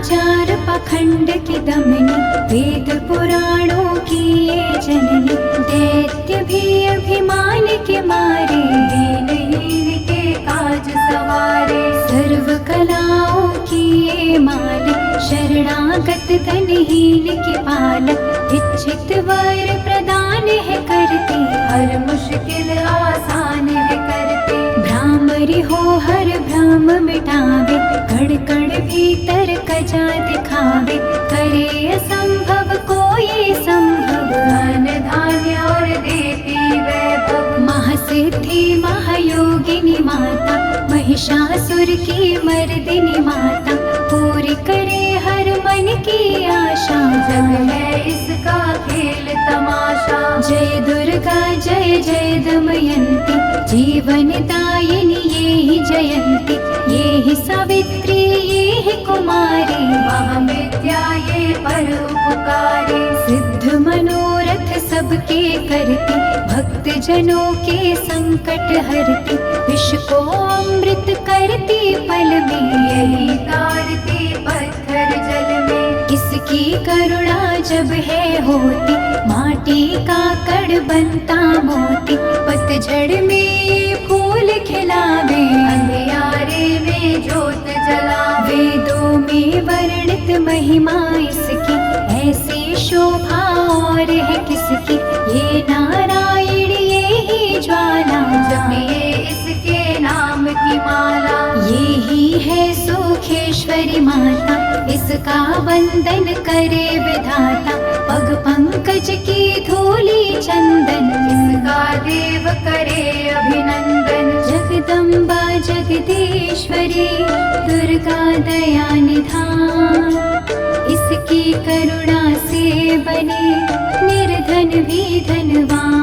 आचार पाखंड की दमनी, वेद पुराणों की ये जननी। दैत्य भी अभिमान के मारे, दीनहीन के काज सवारे। सर्व कलाओं की ये मालिक, शरणागत धनहीन की पालक। इच्छित वर प्रदान है करती, हर मुश्किल आसान है करती। भ्रामरी हो हर भ्रम मिटावे, कण कण भीतर कजा दिखावे। करे असंभव को ये संभव, धन धान्य और देती वैभव। महासिद्धि महायोगिनी माता, महिषासुर की मर्दिनी माता। पूरी करे हर मन की आशा, जग है इसका खेल तमाशा। जय दुर्गा जय जय दमयंती, जीवन दायिनी ये ही जयंती। ये ही सावित्री ये ही कुमारी, महाविद्या ये पर उपकारी। सिद्ध मनोरथ सबके करती, भक्त जनों के संकट हरती। विष को अमृत करती पल में, यही तारती पत्थर जल में। किसकी करुणा जब है होती, माटी का कड़ बनता मोती। पतझड़ में फूल खिलावे, अंधियारे में जोत जलावे। वेदों में वर्णित महिमा इसकी, ऐसी शोभा और है किसकी। ये नारायण ये ही ज्वाला, जपिए इसके नाम की माला। ये ही है सुखेश्वरी माता, इसका वंदन करे विधाता। पग पंकज की धूली चंदन, इसका देव करे अभिनंदन। जगदम्बा जगदीश्वरी, दुर्गा दया निधान। इसकी करुणा से बने निर्धन भी धनवान।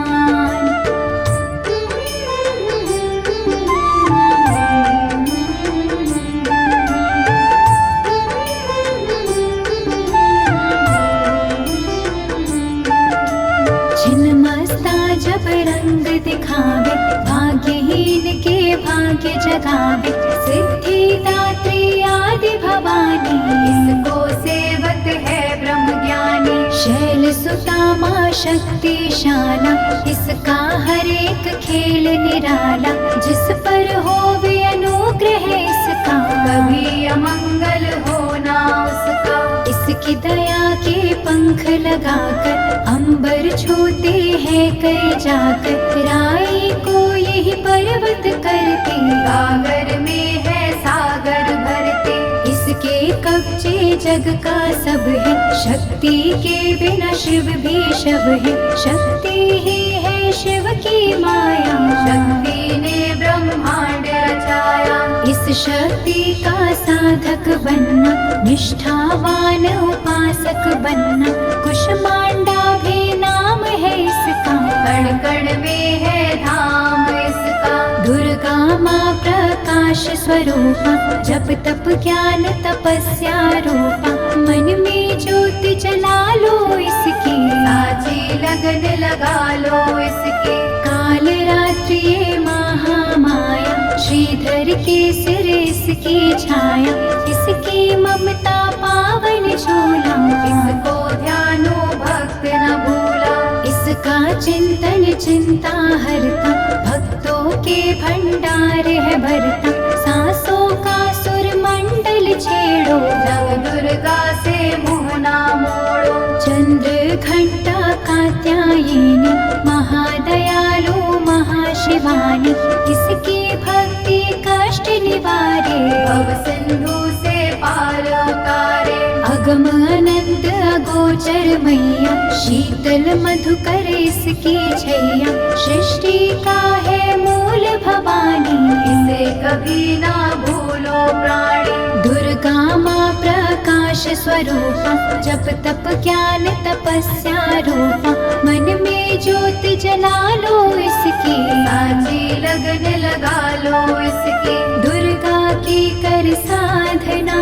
जब रंग दिखावे, भाग्यहीन के भाग्य जगावे। सिद्धि दात्री आदि भवानी, इसको सेवक है ब्रह्म ज्ञानी। शैल सुता मां शक्तिशाला, इसका हर एक खेल निराला। जिस पर होवे अनुग्रह इसका, कभी अमंगल हो ना उसका। इसकी दया के पंख लगाकर, अंबर छूते हैं कई जाकर। राई को यही पर्वत करते, सागर में है सागर भरते। इसके कब्जे जग का सब है, शक्ति के बिना शिव भी शव है। शक्ति ही है शिव की माया, शक्ति ने ब्रह्मांड रचाया। इस शक्ति का साधक बनना, निष्ठावान उपासक बनना। कुष्मांडा भी नाम है इसका, कण कण में है धाम इसका। दुर्गा माँ प्रकाश स्वरूपा, जप तप ज्ञान तपस्या रूपा। मन में ज्योति जला लो इसकी, साची लगन लगा लो इसकी। काल रात्रि ये महामाया, श्रीधर के सिर इसकी छाया। इसकी ममता पावन झूला, इसको ध्यानो भक्त न भूला। इसका चिंतन चिंता हरता, भक्तों के भंडार है भरता। सांसों का सुर मंडल छेड़ो, जब दुर्गा से मुँह ना मोड़ो। चंद्र घंटा कात्यायनी, महादयालु महाशिवानी। इसकी भक्ति कष्ट निवारे, भव सिंधु से पार उतारे। अगम अनंत अगोचर मैया, शीतल मधुकर इसकी छैया। सृष्टि का है मूल भवानी, इसे कभी ना भूलो प्राणी। दुर्गा माँ प्रकाश स्वरूपा, जप तप ज्ञान तपस्या रूपा। मन में ज्योति जला लो इसकी, साची लगन लगा लो इसकी। दुर्गा की कर साधना,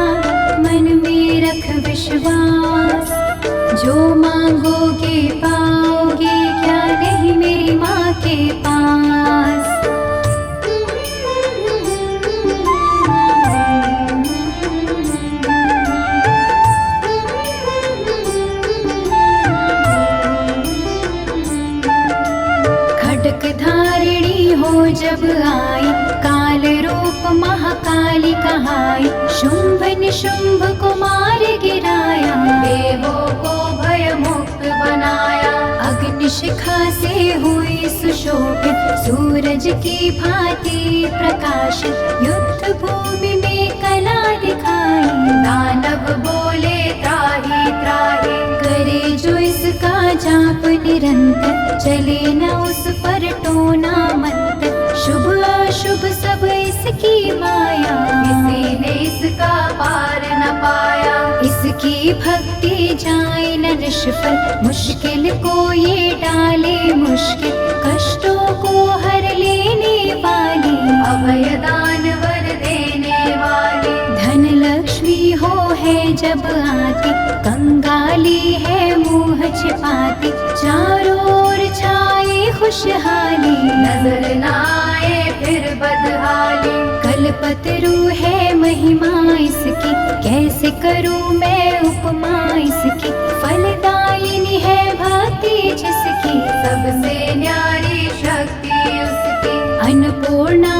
मन में रख विश्वास। जो मांगोगे पाओगे, क्या नहीं मेरी माँ के पास। हो जब आई, काल रूप महाकाली कहाई। शुंभ निशुंभ को मार गिराया, देवों को भय मुक्त बनाया। अग्निशिखा से हुई सुशोभित, सूरज की भांति प्रकाशित। युद्ध भूमि में कला दिखाई, दानव बोले त्राहि त्राहि। करे जो इसका जाप निरंतर, चले न उस पर टोना मंत्र। शुभ अशुभ सब इसकी माया, किसी ने इसका पार न पाया। इसकी भक्ति जाए न निष्फल, मुश्किल को ये डाले मुश्किल। कष्टों को हर लेने वाली, अभय दान वर देने वाली। धन लक्ष्मी हो है जब आती, कंगाली है मुँह छिपाती। चारों ओर छाए खुशहाली, नजर न आए फिर बदहाली। कल्पतरु है महिमा इसकी, कैसे करूं मैं उपमा इसकी। फलदायिनी है भक्ति जिसकी, सबसे न्यारी शक्ति उसकी। अन्नपूर्णा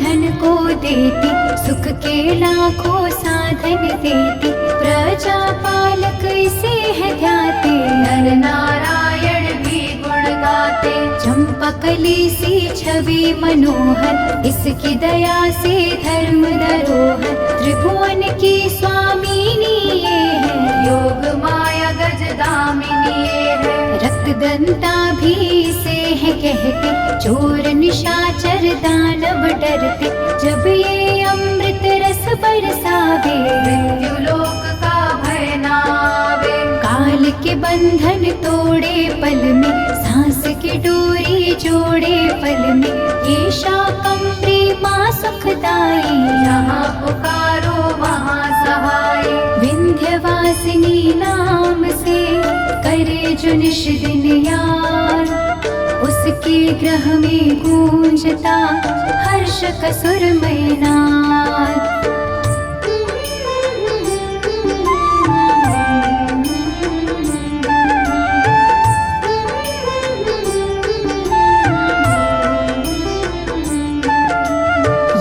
धन को देती, सुख के लाखों साधन देती। प्रजा पालक इसे है ध्याते, नर नारायण भी गुण गाते। चंपा कली सी छवि मनोहर, इसकी दया से धर्म धरोहर। त्रिभुवन की स्वामिनी ये है, योग माया गजदामिनी ये है। रक्त दंता भी इसे है कहते, चोर निशाचर दानव डरते। जब ये अमृत रस बरसावे, मृत्यु लोक का भय नावे। काल के बंधन तोड़े पल में, सांस की डोरी जोड़े पल में। ये शाकंभरी माँ सुखदाई, जहाँ पुकारो वहाँ सहाय। विंध्यवासिनी नाम से करे जो निश दिन याद, उसके ग्रह में गूंजता हर्ष कसुर मैनाद।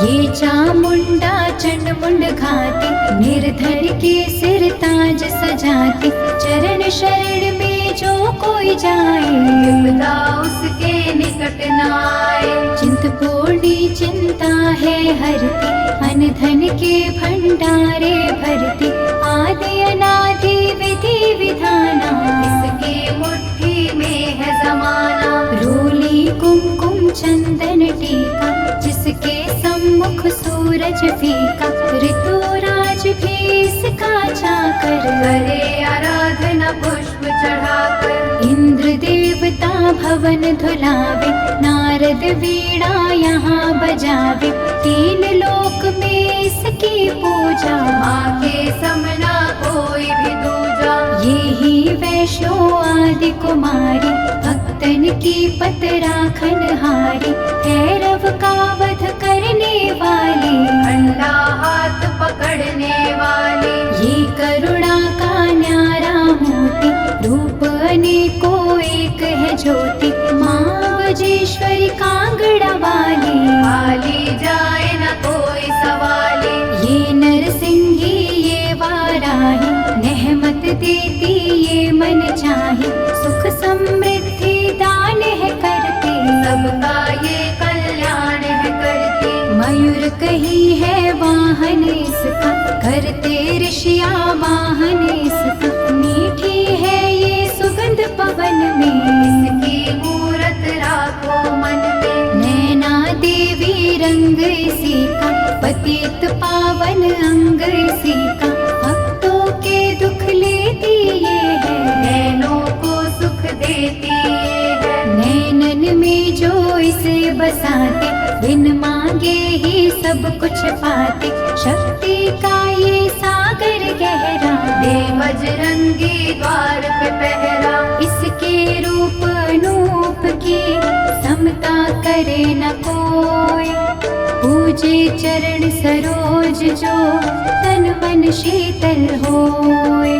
ये चामुंडा चंडमुंड घाती, निर्धन के सिर ताज सजाती। चरण शरण में जो कोई जाए, विपदा उसके निकट न आए। चिंतपूर्णी चिंता है हरती, अन धन के भंडारे भरती। आदि अनादि विधि विधाना, इसकी मुट्ठी में है जमाना। रोली कुमकुम चंदन टीका, जिसके सम्मुख सूरज फीका। ऋतुराज भी इसका चाकर, करे आराधना पुष्प चढ़ाकर। इंद्र देवता भवन धुलावे, नारद वीणा यहाँ बजावे। तीन लोक में इसकी पूजा, आके समना कोई भी दूजा। ये ही वैष्णो आदि कुमारी, भक्तन की पत राखन हारी। भैरव का वध करने वाली, खंडा हाथ पकड़ने वाली। ये करुणा का न्यारा मोती, रूप अनेकों एक है ज्योति। माँ वजेश्वरी कांगड़ा वाली, वाली जाए न कोई सवाली। ये नरसिंही ये वाराही, नेहमत देती ये मन चाही। सुख समृद्धि दान है करती, सबका ये कल्याण है करती। मयूर कही है वाहन इसका, करते ऋषिया वाहन इसका। मीठी है ये सुगंध पवन में, इसकी मूरत राखो मन में। नैना देवी रंग इसी का, पतित पावन अंग इसी का। भक्तों के दुख लेती ये है, नैनों को सुख देती ये है। नैनन में जो इसे बसाते, बिन मांगे ही सब कुछ पाते। शक्ति का ये सागर गहरा, दे बजरंगी द्वार पे पहरा। इसके रूप अनूप की, समता करे न कोई। पूजे चरण सरोज जो, तन मन शीतल होए।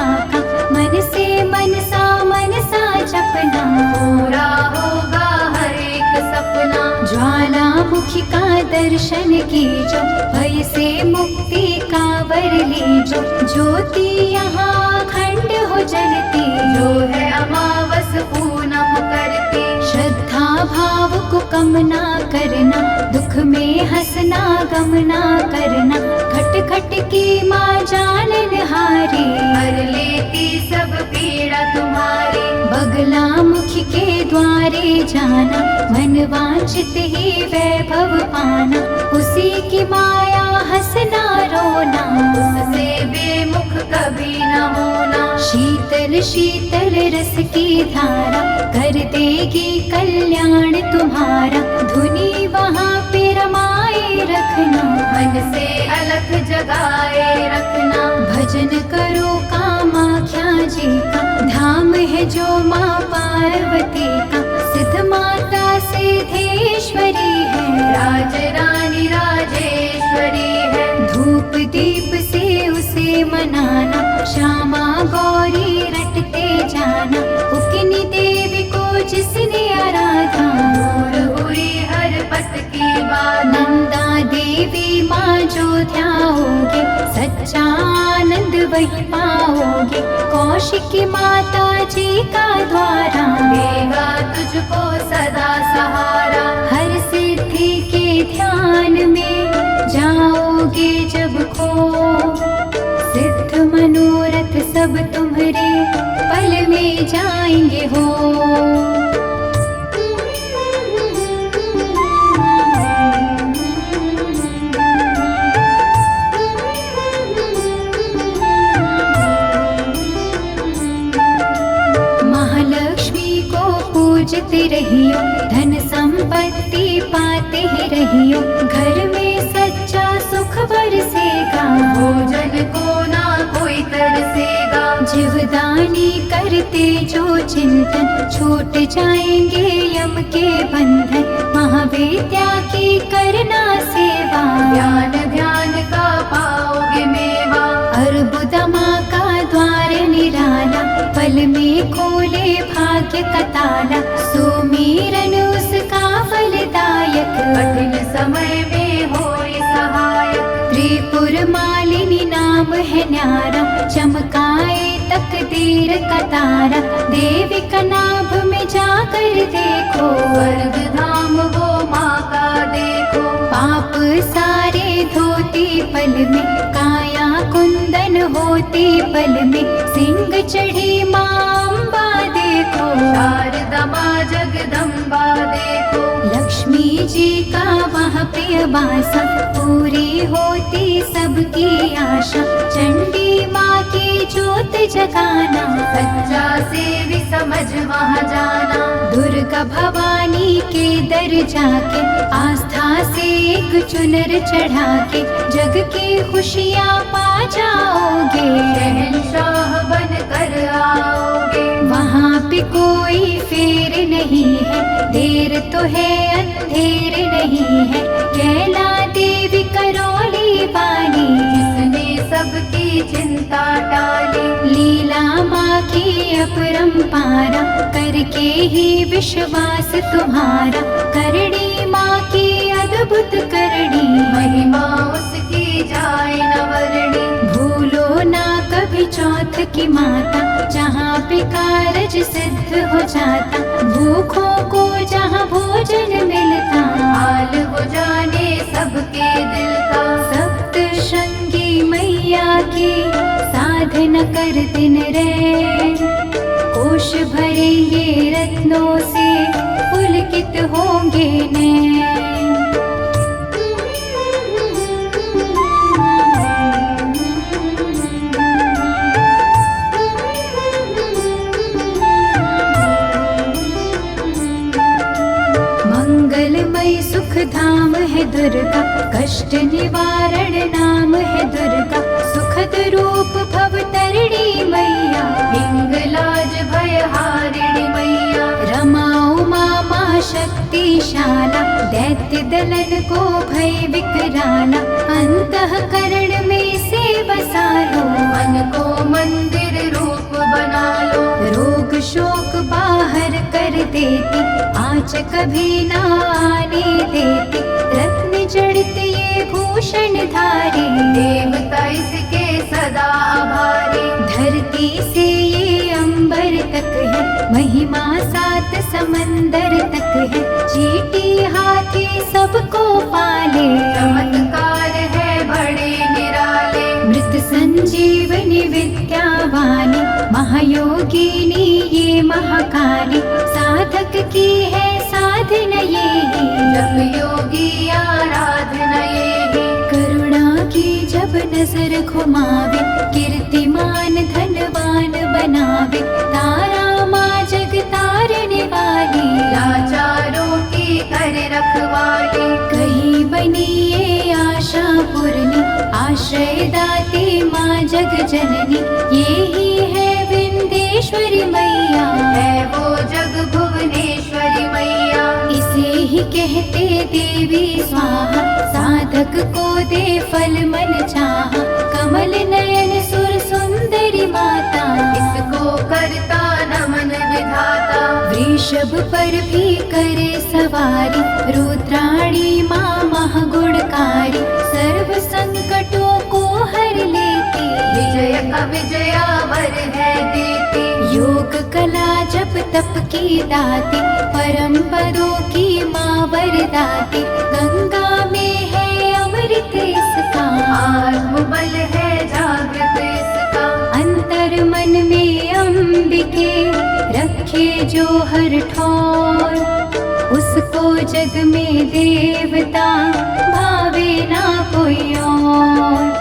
बाबा का, मन से मनसा जपना, पूरा होगा हर एक सपना। ज्वालामुखी का दर्शन कीजो, भय से मुक्ति का वर लीजो, ज्योति यहाँ अखंड हो जलती, जो है अमावस पूनम करती। श्रद्धा भाव को कम ना करना, दुख में हंसना गम ना करना, खट खट की माँ जाननहारी, हर लेती सब पीड़ा तुम्हारी। बगला मुखी के द्वारे जाना, मन वांछित ही वैभव पाना, उसी की माया हंसना रोना, उससे बेमुख कभी न होना। शीतल शीतल रस की धारा, कर देगी कल्याण तुम्हारा, धुनी वहाँ पे रमाए रखना, मन से अलख जगाए रखना। भजन करो कामाख्या जी का, धाम है जो माँ पार्वती का, सिद्ध माता सिद्धेश्वरी है, राज रानी राजेश्वरी है। धूप दीप से उसे मनाना, श्यामा गौरी रटते जाना, उकिनी देवी को जिसने आराधा, दूर हुई हर पथ की बात। नंदा देवी माँ जो ध्याओगे, सच्चा आनंद वही पाओगे, कौशिकी माता जी का द्वारा, देगा तुझको सदा सहारा। हर सिद्धि के ध्यान में जाओगे जब खो, सिद्ध मनोरथ सब तुम्हारे पल में जाएंगे हो। महालक्ष्मी को पूजते रहियो, धन संपत्ति पाते ही रहियो, घर में सच्चा सुख बरसेगा, भोजन को ना कोई तरसेगा। जीवदानी करते जो चिंतन, छूट जाएंगे यम के बंधन, महाविद्या की करना सेवा, ध्यान ध्यान का पाओगे मेवा। अर्बुदमा का द्वार निराला, पल में खोले भाग्य का ताला, सुमीरन उसका फलदायक, कठिन समय में होए सहायक। त्रिपुर मालिनी नाम है न्यारा, चमकाए तकदीर का तारा, देवी का नाभ में जाकर देखो, स्वर्ग धाम वो माँ का देखो। पाप सारे धोती पल में, काया कुंदन होती पल में, सिंह चढ़ी माँ अम्बा देखो, शारदा माँ जगदम्बा देखो। लक्ष्मी जी का वह प्रिय बासा, पूरी होती सबकी आशा, चंडी माँ की ज्योत जगाना, सच्चा सेवी समझ वहाँ जाना। दुर्गा भवानी के दर जाके, आस्था से एक चुनर चढ़ा के, जग की खुशियाँ पा जाओगे, शहंशाह बन कर आओगे। वहाँ पे कोई फेर नहीं है, देर तो है अंधेर नहीं है, कैला देवी करौली वाली, जिसने सबकी चिंता टाली। लीला माँ की अपरंपारा, करके ही विश्वास तुम्हारा, करणी माँ की अद्भुत करणी, महिमा उसकी जाए न वर्णी। भूलो ना कभी चौथ की माता, जहाँ पे कारज सिद्ध हो जाता, भूखों को जहाँ भोजन मिलता, हाल वो जाने सबके दिल का। सप्त श्रृंगी मैया की साधना कर दिन रे, कोश भरेंगे रत्नों से, पुलकित होंगे नैन। मंगलमय सुख धाम है दुर्गा, कष्ट निवारण नाम है दुर्गा, सुखद रूप भव तरिणी मैया, हिंगलाज भयहारिणी मैया। रमा उमा माँ शक्तिशाला, दैत्य दलन को भय विकराला, अंतःकरण में से बसा लो, मन को मंदिर बना लो। रोग शोक बाहर कर देती, आँच कभी ना आने देती। रत्न जड़ित ये भूषण धारी, देवता इसके सदा आभारी। धरती से ये अंबर तक है, महिमा 7 समंदर तक है। चींटी हाथी सबको पाले, चमत्कार है बड़े निराले। मृत संजीवनी विद्यावानी, महायोगिनी ये महाकाली। साधक की है साधना ये ही, जग योगी आराधना ये ही। करुणा की जब नजर घुमावे, कीर्तिमान धनवान बनावे। तारा माँ जग तारने वाली, लाचारों की कर रखवाली। कहीं बनी ये आशा पूर्णी, आश्रय दाती माँ जग जननी। ये ही है विंध्येश्वरी मैया, है वो जग भुवनेश्वरी मैया। इसे ही कहते देवी स्वाहा। साधक को दे फल मन चाहा, कमल नयन सुर सुंदरी माता। इसको करता नमन विधाता। वृषभ पर भी करे सवारी, रुद्राणी माँ महागुणकारी। सर्व संकटों को हर लेती, विजय का विजयावर है देती। योग कला जप तप की दाती, परम पदों की माँ वरदाती। गंगा में है अमृत इसका, आत्मबल है जागृत इसका। अंतर मन में अंबिके रखे जो हर ठौर। उसको जग में देवता भावे ना कोई और।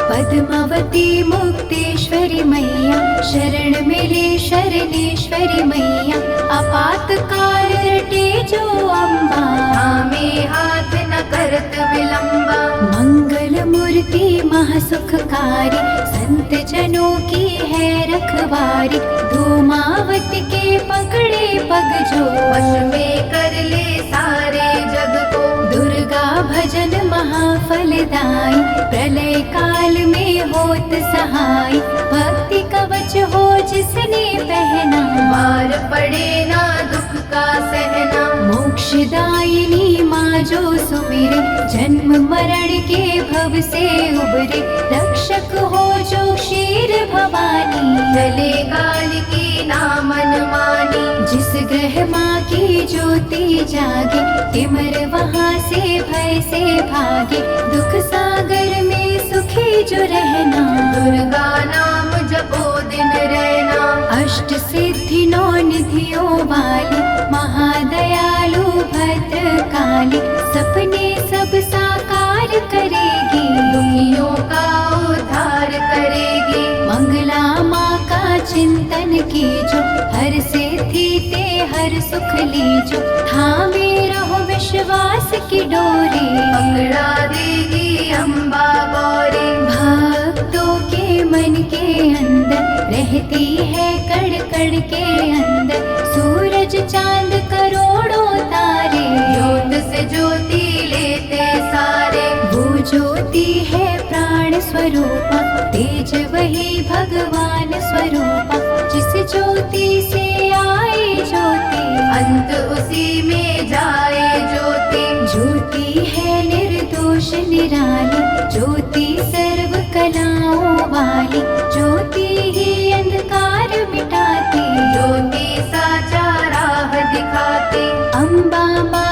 पद्मावती मुक्तेश्वरी मैया, शरण मिले शरणेश्वरी मैया। आपातकाल रटे जो अम्बा, थामे हाथ न करत विलंबा। मंगल मूर्ति महासुखकारी, संत जनों की है रखवारी। धूमावत के पकड़े पग जो, वश में कर ले सारे जग को। दुर्गा भजन महाफलदाई, प्रलय काल में होत सहाय। भक्ति कवच हो जिसने पहना, मार पड़े ना दुख का सहना। मोक्षदायिनी माँ जो सुमिरे, जन्म मरण के भव से उबरे। रक्षक हो जो क्षीर भवानी, चले काल की ना मन मानी। जिस ग्रह माँ की ज्योति जागे, तिमर वहाँ से भय से भागे। दुख सागर में सुखी जो रहना, दुर्गा नाम जपो दिन रहना। अष्ट सिद्धि 9 निधियों वाली, महादयालु भद्रकाली। सपने सब साकार करेगी, दुखियों का उद्धार करेगी। मंगला माँ का चिंतन कीजो, हर सिद्धि ते हर सुख लीजो। थामे रहो विश्वास की डोरी, पकड़ा देगी अम्बा गौरी। भक्तों के मन के अंदर रहती है कड़ कड़ के अंदर। सूरज चांद करोड़ों तारे, ज्योत से ज्योति लेते सारे। वो ज्योति है प्राण स्वरूपा, तेज वही भगवान स्वरूपा। जिस ज्योति से आए ज्योति, अंत उसी में जाए ज्योति। ज्योति है निर्दोष निराली, ज्योति सर्व कलाओं वाली। ज्योति ही अंधकार मिटाती, ज्योति साचा राह दिखाती। अम्बा माँ